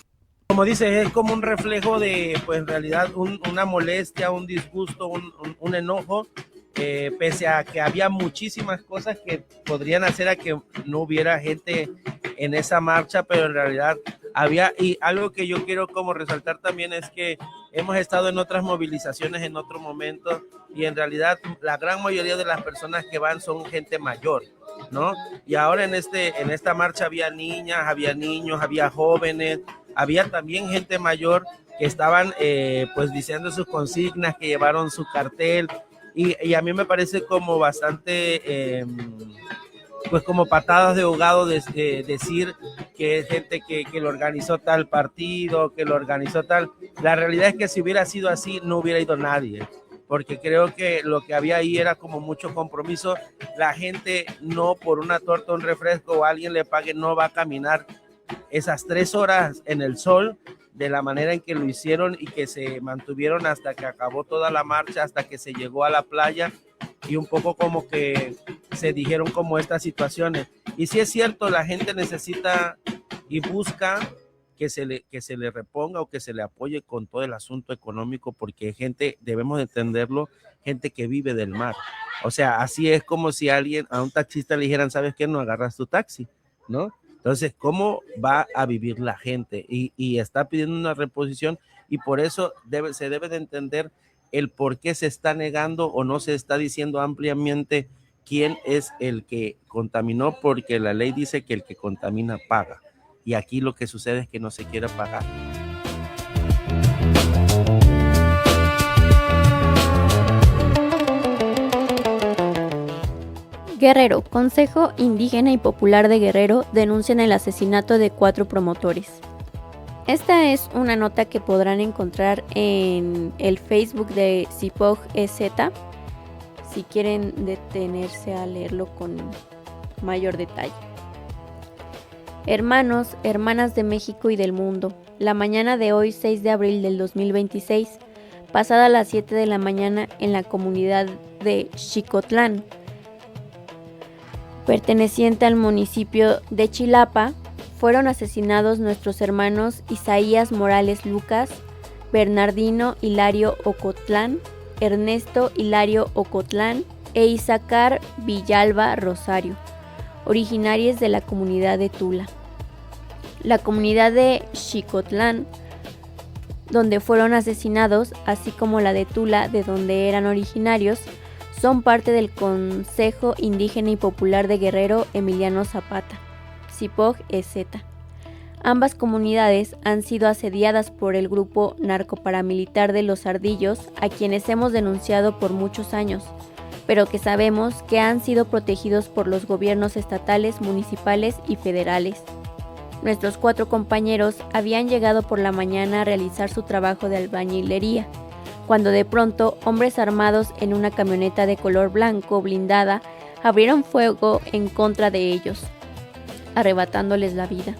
Como dice, es como un reflejo de, pues en realidad, una molestia, un disgusto, un enojo, pese a que había muchísimas cosas que podrían hacer a que no hubiera gente en esa marcha, pero en realidad había, y algo que yo quiero como resaltar también es que hemos estado en otras movilizaciones en otro momento, y en realidad la gran mayoría de las personas que van son gente mayor, ¿no? Y ahora en esta marcha había niñas, había niños, había jóvenes, había también gente mayor que estaban pues diciendo sus consignas, que llevaron su cartel, y a mí me parece como bastante pues como patadas de ahogado decir que es gente que lo organizó tal partido, que lo organizó tal. La realidad es que si hubiera sido así no hubiera ido nadie, porque creo que lo que había ahí era como mucho compromiso. La gente no por una torta, un refresco o alguien le pague no va a caminar esas 3 horas en el sol de la manera en que lo hicieron y que se mantuvieron hasta que acabó toda la marcha, hasta que se llegó a la playa, y un poco como que se dijeron como estas situaciones. Y sí es cierto, la gente necesita y busca que se le reponga o que se le apoye con todo el asunto económico, porque gente, debemos entenderlo, gente que vive del mar. O sea, así es como si a un taxista le dijeran, ¿sabes qué? No agarras tu taxi, ¿no? Entonces, ¿cómo va a vivir la gente? Y está pidiendo una reposición, y por eso se debe de entender el por qué se está negando o no se está diciendo ampliamente quién es el que contaminó, porque la ley dice que el que contamina paga. Y aquí lo que sucede es que no se quiere pagar. Guerrero, Consejo Indígena y Popular de Guerrero denuncian el asesinato de 4 promotores. Esta es una nota que podrán encontrar en el Facebook de CIPOG EZ, si quieren detenerse a leerlo con mayor detalle. Hermanos, hermanas de México y del mundo, la mañana de hoy, 6 de abril del 2026, pasada las 7 de la mañana en la comunidad de Xicotlán, perteneciente al municipio de Chilapa, fueron asesinados nuestros hermanos Isaías Morales Lucas, Bernardino Hilario Ocotlán, Ernesto Hilario Ocotlán e Isaacar Villalba Rosario, originarios de la comunidad de Tula. La comunidad de Xicotlán, donde fueron asesinados, así como la de Tula, de donde eran originarios, son parte del Consejo Indígena y Popular de Guerrero Emiliano Zapata, CIPOG EZ. Ambas comunidades han sido asediadas por el grupo narcoparamilitar de los Ardillos, a quienes hemos denunciado por muchos años, pero que sabemos que han sido protegidos por los gobiernos estatales, municipales y federales. Nuestros 4 compañeros habían llegado por la mañana a realizar su trabajo de albañilería, cuando de pronto hombres armados en una camioneta de color blanco blindada abrieron fuego en contra de ellos, arrebatándoles la vida.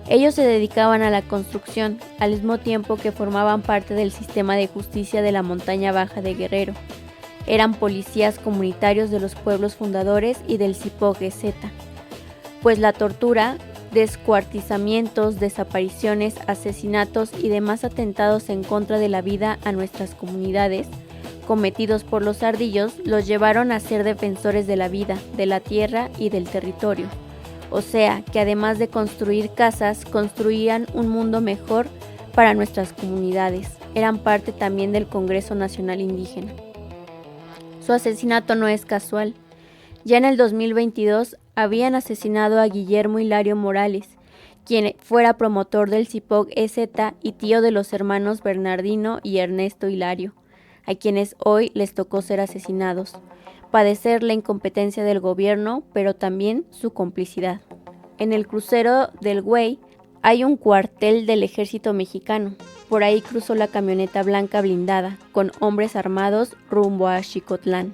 Ellos se dedicaban a la construcción, al mismo tiempo que formaban parte del sistema de justicia de la montaña baja de Guerrero. Eran policías comunitarios de los pueblos fundadores y del CIPOG EZ, pues la tortura, descuartizamientos, desapariciones, asesinatos y demás atentados en contra de la vida a nuestras comunidades, cometidos por los ardillos, los llevaron a ser defensores de la vida, de la tierra y del territorio. O sea, que además de construir casas, construían un mundo mejor para nuestras comunidades. Eran parte también del Congreso Nacional Indígena. Su asesinato no es casual. Ya en el 2022 habían asesinado a Guillermo Hilario Morales, quien fuera promotor del CIPOG EZ y tío de los hermanos Bernardino y Ernesto Hilario, a quienes hoy les tocó ser asesinados, padecer la incompetencia del gobierno, pero también su complicidad. En el crucero del Güey hay un cuartel del ejército mexicano. Por ahí cruzó la camioneta blanca blindada, con hombres armados rumbo a Xicotlán.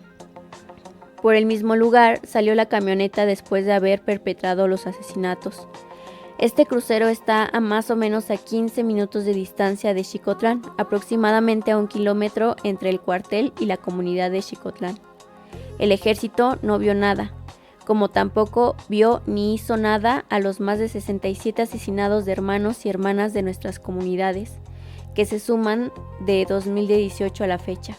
Por el mismo lugar salió la camioneta después de haber perpetrado los asesinatos. Este crucero está a más o menos a 15 minutos de distancia de Xicotlán, aproximadamente a 1 kilómetro entre el cuartel y la comunidad de Xicotlán. El ejército no vio nada, como tampoco vio ni hizo nada a los más de 67 asesinados de hermanos y hermanas de nuestras comunidades, que se suman de 2018 a la fecha.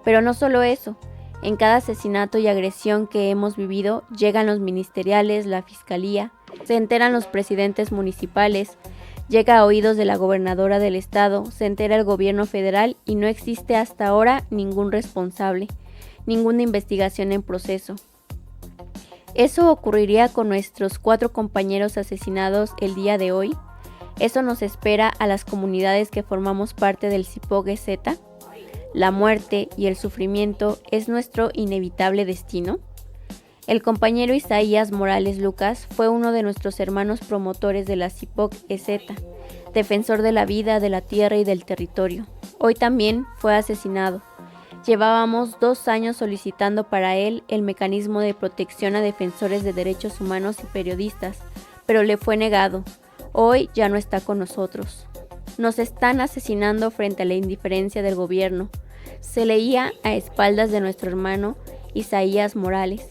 Pero no solo eso, en cada asesinato y agresión que hemos vivido llegan los ministeriales, la fiscalía, se enteran los presidentes municipales, llega a oídos de la gobernadora del estado, se entera el gobierno federal y no existe hasta ahora ningún responsable, ninguna investigación en proceso. ¿Eso ocurriría con nuestros 4 compañeros asesinados el día de hoy? ¿Eso nos espera a las comunidades que formamos parte del CIPOG EZ? ¿La muerte y el sufrimiento es nuestro inevitable destino? El compañero Isaías Morales Lucas fue uno de nuestros hermanos promotores de la CIPOG EZ, defensor de la vida, de la tierra y del territorio. Hoy también fue asesinado. Llevábamos 2 años solicitando para él el mecanismo de protección a defensores de derechos humanos y periodistas, pero le fue negado. Hoy ya no está con nosotros. Nos están asesinando frente a la indiferencia del gobierno. Se leía a espaldas de nuestro hermano Isaías Morales,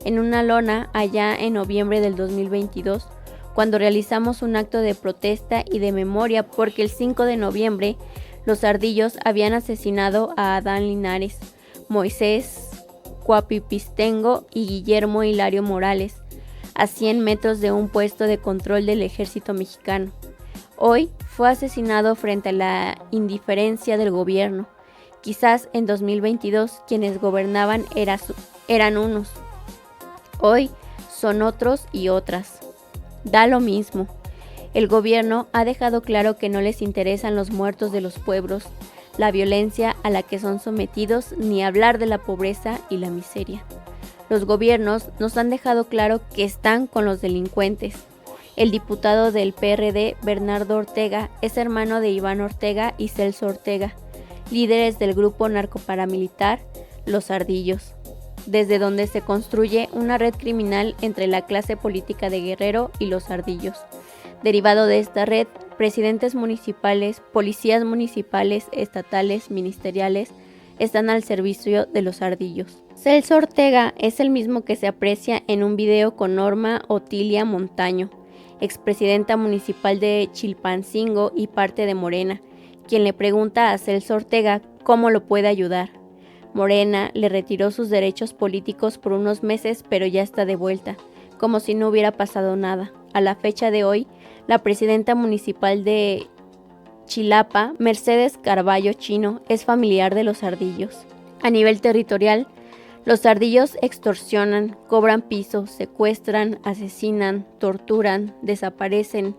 en una lona allá en noviembre del 2022, cuando realizamos un acto de protesta y de memoria porque el 5 de noviembre los ardillos habían asesinado a Adán Linares, Moisés Cuapipistengo y Guillermo Hilario Morales, a 100 metros de un puesto de control del ejército mexicano. Hoy fue asesinado frente a la indiferencia del gobierno. Quizás en 2022 quienes gobernaban eran unos. Hoy son otros y otras. Da lo mismo. El gobierno ha dejado claro que no les interesan los muertos de los pueblos, la violencia a la que son sometidos, ni hablar de la pobreza y la miseria. Los gobiernos nos han dejado claro que están con los delincuentes, El diputado del PRD, Bernardo Ortega, es hermano de Iván Ortega y Celso Ortega, líderes del grupo narcoparamilitar Los Ardillos, desde donde se construye una red criminal entre la clase política de Guerrero y los Ardillos. Derivado de esta red, presidentes municipales, policías municipales, estatales, ministeriales, están al servicio de los Ardillos. Celso Ortega es el mismo que se aprecia en un video con Norma Otilia Montaño, expresidenta municipal de Chilpancingo y parte de Morena, quien le pregunta a Celso Ortega cómo lo puede ayudar. Morena le retiró sus derechos políticos por unos meses, pero ya está de vuelta, como si no hubiera pasado nada. A la fecha de hoy, la presidenta municipal de Chilapa, Mercedes Carballo Chino, es familiar de los Ardillos. A nivel territorial, los Ardillos extorsionan, cobran piso, secuestran, asesinan, torturan, desaparecen,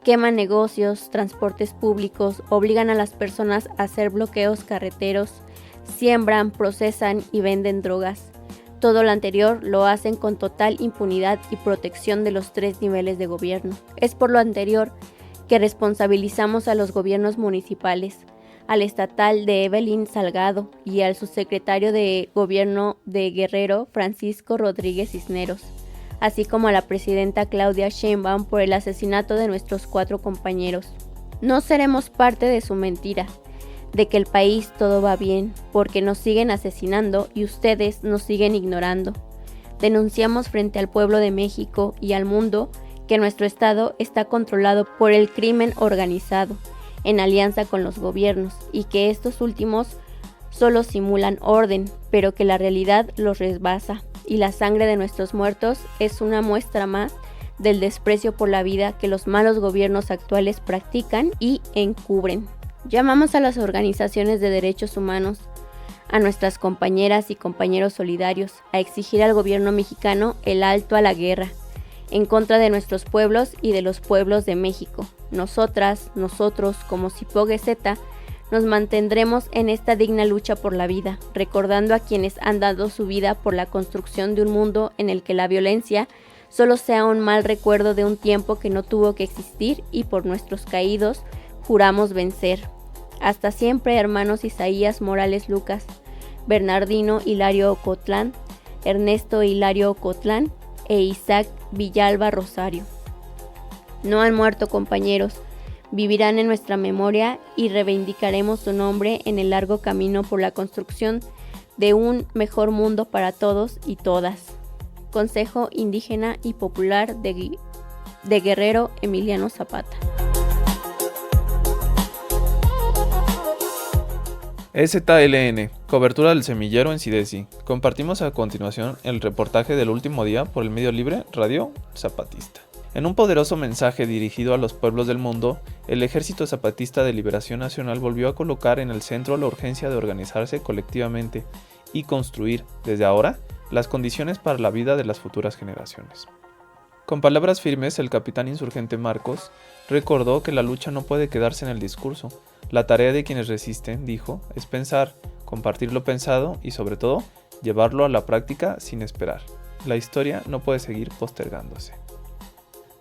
queman negocios, transportes públicos, obligan a las personas a hacer bloqueos carreteros, siembran, procesan y venden drogas. Todo lo anterior lo hacen con total impunidad y protección de los 3 niveles de gobierno. Es por lo anterior que responsabilizamos a los gobiernos municipales, al estatal de Evelyn Salgado y al subsecretario de Gobierno de Guerrero, Francisco Rodríguez Cisneros, así como a la presidenta Claudia Sheinbaum por el asesinato de nuestros 4 compañeros. No seremos parte de su mentira, de que el país todo va bien, porque nos siguen asesinando y ustedes nos siguen ignorando. Denunciamos frente al pueblo de México y al mundo que nuestro estado está controlado por el crimen organizado, en alianza con los gobiernos, y que estos últimos solo simulan orden, pero que la realidad los rebasa, y la sangre de nuestros muertos es una muestra más del desprecio por la vida que los malos gobiernos actuales practican y encubren. Llamamos a las organizaciones de derechos humanos, a nuestras compañeras y compañeros solidarios, a exigir al gobierno mexicano el alto a la guerra, en contra de nuestros pueblos y de los pueblos de México. Nosotras, nosotros, como Zipogue Z, nos mantendremos en esta digna lucha por la vida, recordando a quienes han dado su vida por la construcción de un mundo en el que la violencia solo sea un mal recuerdo de un tiempo que no tuvo que existir, y por nuestros caídos juramos vencer. Hasta siempre, hermanos Isaías Morales Lucas, Bernardino Hilario Ocotlán, Ernesto Hilario Ocotlán e Isaac Villalba Rosario. No han muerto, compañeros, vivirán en nuestra memoria y reivindicaremos su nombre en el largo camino por la construcción de un mejor mundo para todos y todas. Consejo Indígena y Popular de Guerrero, Emiliano Zapata. EZLN, cobertura del semillero en Sidesi. Compartimos a continuación el reportaje del último día por el medio libre Radio Zapatista. En un poderoso mensaje dirigido a los pueblos del mundo, el Ejército Zapatista de Liberación Nacional volvió a colocar en el centro la urgencia de organizarse colectivamente y construir, desde ahora, las condiciones para la vida de las futuras generaciones. Con palabras firmes, el capitán insurgente Marcos recordó que la lucha no puede quedarse en el discurso. La tarea de quienes resisten, dijo, es pensar, compartir lo pensado y, sobre todo, llevarlo a la práctica sin esperar. La historia no puede seguir postergándose.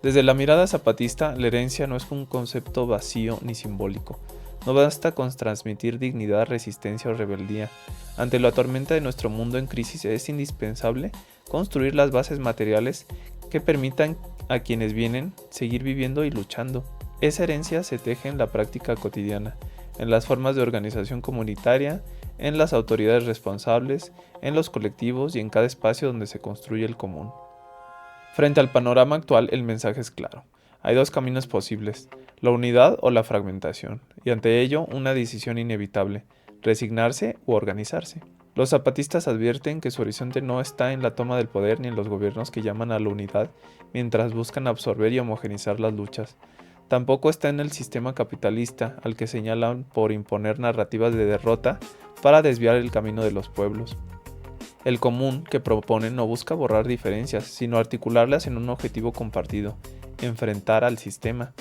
Desde la mirada zapatista, la herencia no es un concepto vacío ni simbólico. No basta con transmitir dignidad, resistencia o rebeldía. Ante la tormenta de nuestro mundo en crisis es indispensable construir las bases materiales que permitan a quienes vienen seguir viviendo y luchando. Esa herencia se teje en la práctica cotidiana, en las formas de organización comunitaria, en las autoridades responsables, en los colectivos y en cada espacio donde se construye el común. Frente al panorama actual, el mensaje es claro. Hay 2 caminos posibles, la unidad o la fragmentación, y ante ello una decisión inevitable, resignarse u organizarse. Los zapatistas advierten que su horizonte no está en la toma del poder ni en los gobiernos que llaman a la unidad mientras buscan absorber y homogeneizar las luchas. Tampoco está en el sistema capitalista al que señalan por imponer narrativas de derrota para desviar el camino de los pueblos. El común que proponen no busca borrar diferencias, sino articularlas en un objetivo compartido, enfrentar al sistema.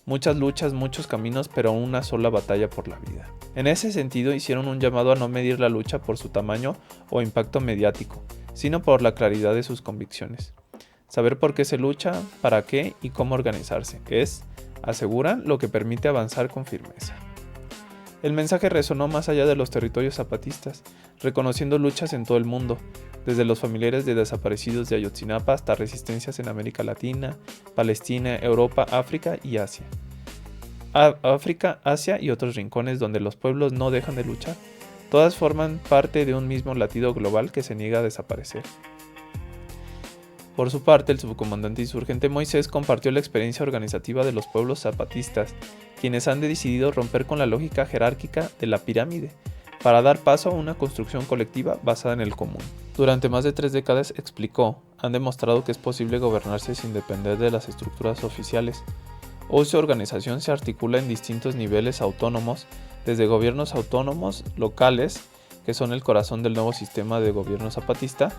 Muchas luchas, muchos caminos, pero una sola batalla por la vida. En ese sentido, hicieron un llamado a no medir la lucha por su tamaño o impacto mediático, sino por la claridad de sus convicciones. saber por qué se lucha, para qué y cómo organizarse. Es, aseguran, lo que permite avanzar con firmeza. El mensaje resonó más allá de los territorios zapatistas, reconociendo luchas en todo el mundo, desde los familiares de desaparecidos de Ayotzinapa hasta resistencias en América Latina, Palestina, Europa, África y Asia. África, Asia y otros rincones donde los pueblos no dejan de luchar. Todas forman parte de un mismo latido global que se niega a desaparecer. Por su parte, el subcomandante insurgente Moisés compartió la experiencia organizativa de los pueblos zapatistas, quienes han decidido romper con la lógica jerárquica de la pirámide, para dar paso a una construcción colectiva basada en el común. Durante más de 3 décadas, explicó, han demostrado que es posible gobernarse sin depender de las estructuras oficiales. Hoy su organización se articula en distintos niveles autónomos, desde gobiernos autónomos locales, que son el corazón del nuevo sistema de gobierno zapatista,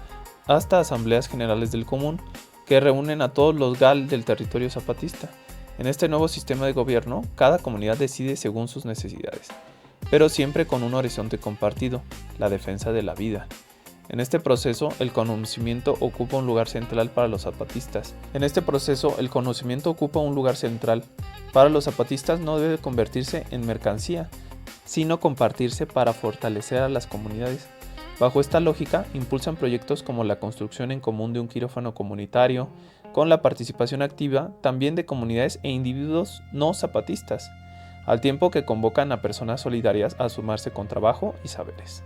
hasta asambleas generales del común, que reúnen a todos los GAL del territorio zapatista. En este nuevo sistema de gobierno, cada comunidad decide según sus necesidades, pero siempre con un horizonte compartido, la defensa de la vida. En este proceso, el conocimiento ocupa un lugar central para los zapatistas. Para los zapatistas no debe convertirse en mercancía, sino compartirse para fortalecer a las comunidades. Bajo esta lógica, impulsan proyectos como la construcción en común de un quirófano comunitario, con la participación activa también de comunidades e individuos no zapatistas, al tiempo que convocan a personas solidarias a sumarse con trabajo y saberes.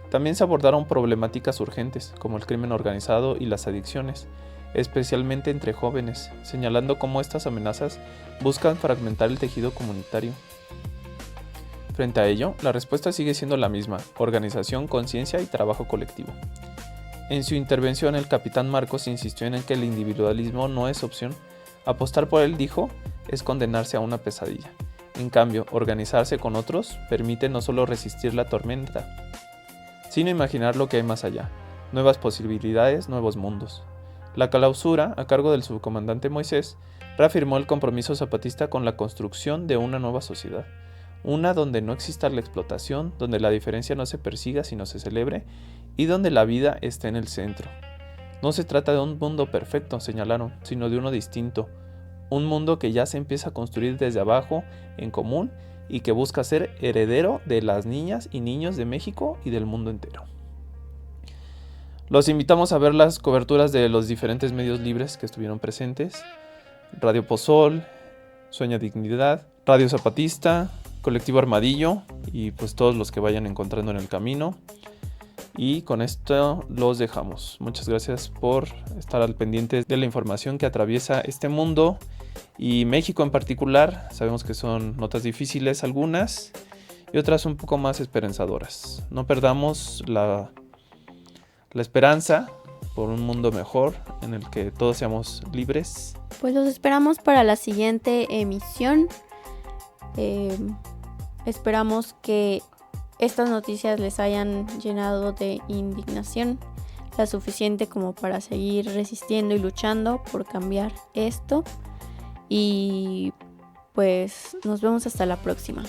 También se abordaron problemáticas urgentes, como el crimen organizado y las adicciones, especialmente entre jóvenes, señalando cómo estas amenazas buscan fragmentar el tejido comunitario. Frente a ello, la respuesta sigue siendo la misma: organización, conciencia y trabajo colectivo. En su intervención, el capitán Marcos insistió en que el individualismo no es opción. Apostar por él, dijo, es condenarse a una pesadilla. En cambio, organizarse con otros permite no solo resistir la tormenta, sino imaginar lo que hay más allá, nuevas posibilidades, nuevos mundos. La clausura, a cargo del subcomandante Moisés, reafirmó el compromiso zapatista con la construcción de una nueva sociedad, una donde no exista la explotación, donde la diferencia no se persiga sino se celebre, y donde la vida esté en el centro. No se trata de un mundo perfecto, señalaron, sino de uno distinto, un mundo que ya se empieza a construir desde abajo, en común, y que busca ser heredero de las niñas y niños de México y del mundo entero. Los invitamos a ver las coberturas de los diferentes medios libres que estuvieron presentes: Radio Pozol, Sueña Dignidad, Radio Zapatista, Colectivo Armadillo y pues todos los que vayan encontrando en el camino. Y con esto los dejamos. Muchas gracias por estar al pendiente de la información que atraviesa este mundo y México en particular. Sabemos que son notas difíciles algunas y otras un poco más esperanzadoras. No perdamos la esperanza por un mundo mejor en el que todos seamos libres. Pues los esperamos para la siguiente emisión. Esperamos que estas noticias les hayan llenado de indignación, la suficiente como para seguir resistiendo y luchando por cambiar esto. Y pues nos vemos hasta la próxima.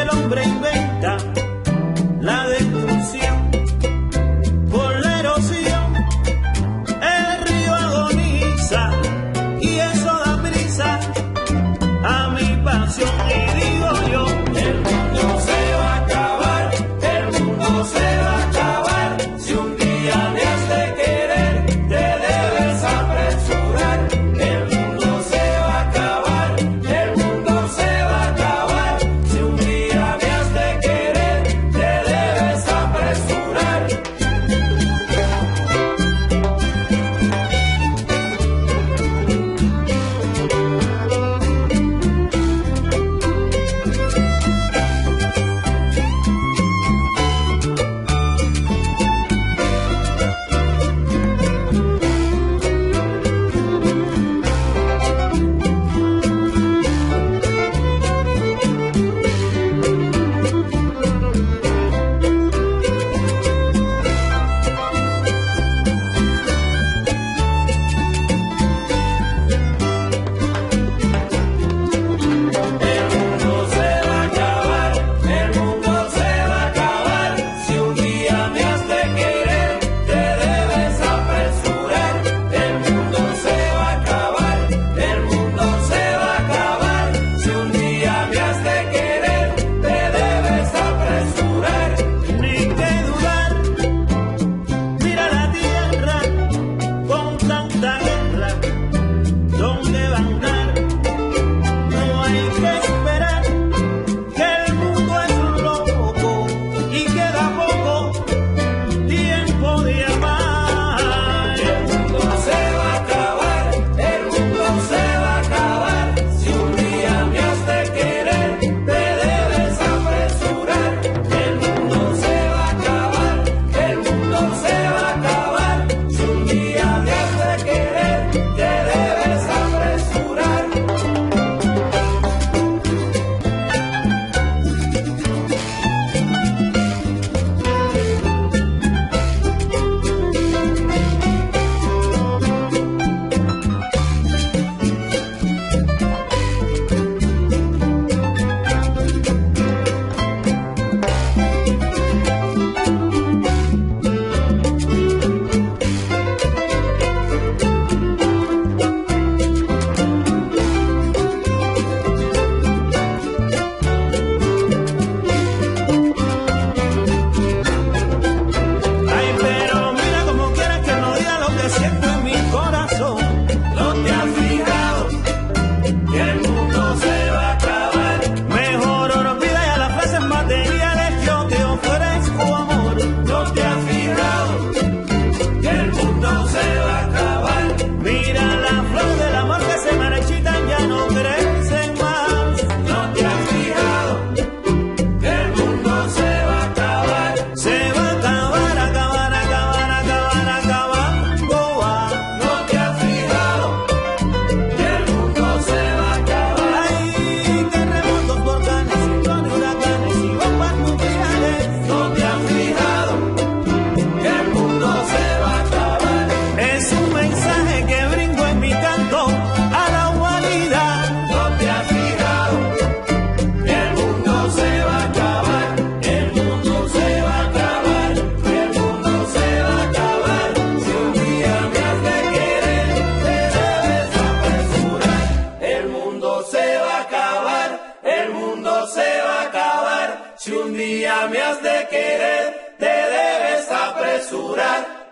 el hombre inventa la destrucción. Por la erosión el río agoniza y eso da prisa a mi pasión. Y digo yo, el mundo se va a acabar, el mundo se va a acabar. Si un día me has de querer, te debes apresurar. El mundo se va a acabar, el mundo se va a acabar. Si un día me has de querer, te debes apresurar. Si un día me has de querer, te debes apresurar.